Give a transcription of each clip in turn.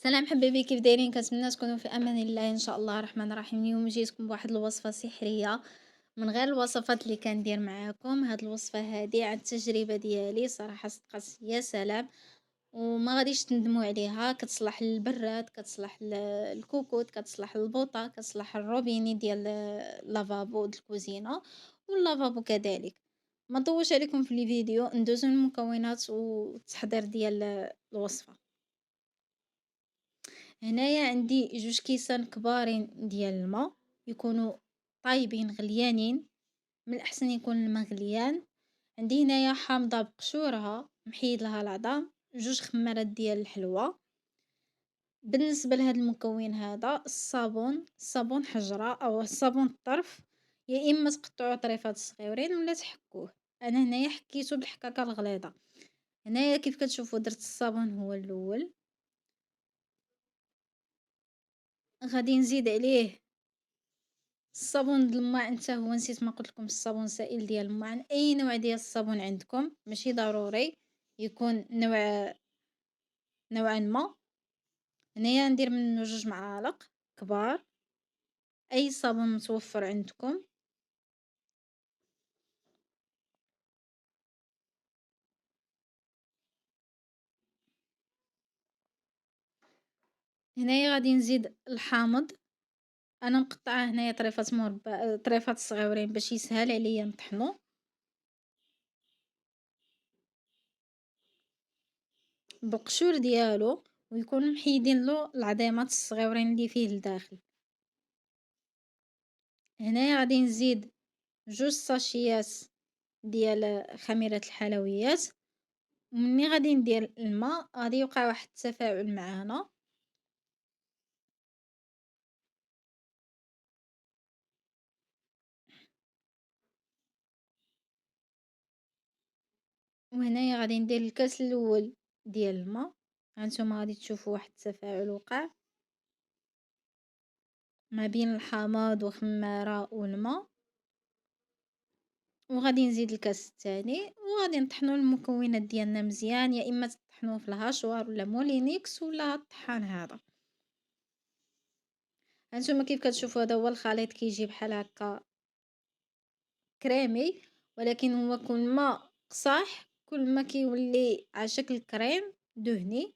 سلام حبايبي، كيف دايرين؟ كنتمنى تكونوا في امان الله ان شاء الله الرحمن الرحيم. اليوم جيتكم بواحد الوصفه سحريه من غير الوصفات اللي كندير معاكم. هاد الوصفه هادي عن التجربه ديالي صراحه صدقات يا سلام، وما غاديش تندموا عليها. كتصلح للبراد، كتصلح للكوكوط، كتصلح للبوطه، كتصلح الروبيني ديال اللافابو د الكوزينه واللافابو كذلك. ما نطولش عليكم في الفيديو، ندوزو المكونات والتحضير ديال الوصفه. هنايا عندي 2 كيسان كبارين ديال الما، يكونوا طايبين غليانين، من الأحسن يكون الما غليان. عندي هنايا حامضة بقشورها محيد لها العظام، 2 خمارات ديال الحلوى. بالنسبة لهاد المكون هذا الصابون حجرة أو الصابون الطرف، يا إما تقطعوه طريفات صغيورين ولا تحكوه. أنا هنايا حكيتو بالحكاكة الغليظة. هنايا كيف كتشوفوا درت الصابون هو الأول، غادي نزيد عليه الصابون د الماعن حتى هو. نسيت ما قلت لكم الصابون السائل ديال الماعن، اي نوع ديال الصابون عندكم ماشي ضروري يكون نوعا ما. هنايا ندير منه 2 معالق كبار، اي صابون متوفر عندكم. هنايا غادي نزيد الحامض، انا مقطعه هنايا طريفات مربع، طريفات صغيورين باش يسهل عليا نطحنو بالقشور ديالو، ويكون محيدين له العظيمات الصغيورين اللي فيه لداخل. هنايا غادي نزيد 2 ساشيات ديال خميرة الحلويات. ومني غادي ندير الماء غادي يوقع واحد التفاعل معانا. وهنايا غادي ندير الكاس الاول ديال الماء. هانتوما غادي تشوفوا واحد التفاعل وقع ما بين الحامض وخمارة والماء. وغادي نزيد الكاس الثاني، وغادي نطحنوا المكونات ديالنا مزيان، يا اما تطحنوه في الهاشوار ولا مولينيكس ولا الطحان هذا. هانتوما كيف كتشوفوا هذا هو الخليط، كيجي بحال هكا كريمي، ولكن هو كل ما قصاح كل ما كيولي على شكل كريم دهني.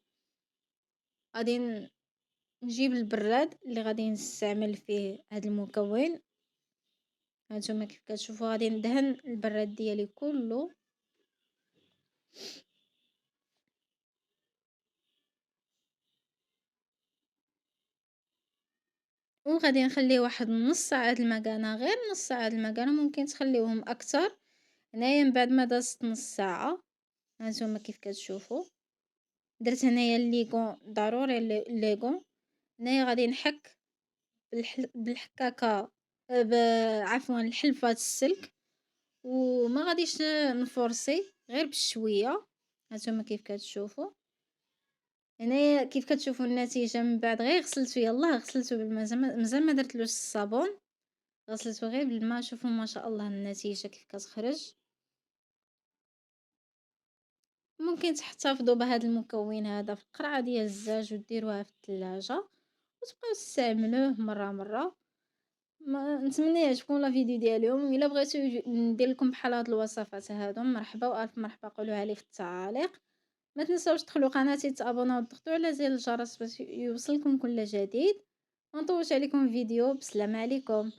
غادي نجيب البراد اللي غادي نستعمل فيه هذا المكون. هانتوما كيف كتشوفوا غادي ندهن البراد ديالي كله، وغادي نخليه واحد نص ساعه المكانه، غير نص ساعه المكانه، ممكن تخليوهم اكثر. هنايا من بعد ما دازت نص ساعه، هانتوما كيف كتشوفوا درت هنايا الليغون، ضروري الليغون. هنايا غادي نحك بالحكاكة، عفوا الحلفة السلك، وما غاديش نفورسي غير بشوية. هانتوما كيف كتشوفوا هنايا كيف كتشوفوا النتيجة من بعد. غير غسلته، يلاه غسلته بالماء، مازال ما درتلوش الصابون، غسلته غير بالماء. شوفوا ما شاء الله النتيجة كيف كتخرج. ممكن تحتفظوا بهذا المكون هذا في القرعة ديال الزاج وديروها في الثلاجة وتبقاو تستعملوه مرة مرة. ما نتمنى يعجبكم لا فيديو ديال اليوم. الا بغيتو ندير لكم بحال هاد الوصفات هادو، مرحبا والف مرحبا، قولوها لي في التعاليق. ما تنساوش تدخلوا قناتي، تابوناو وتضغطوا على زر الجرس باش يوصلكم كل جديد. ما نطولش عليكم الفيديو، بسلام عليكم.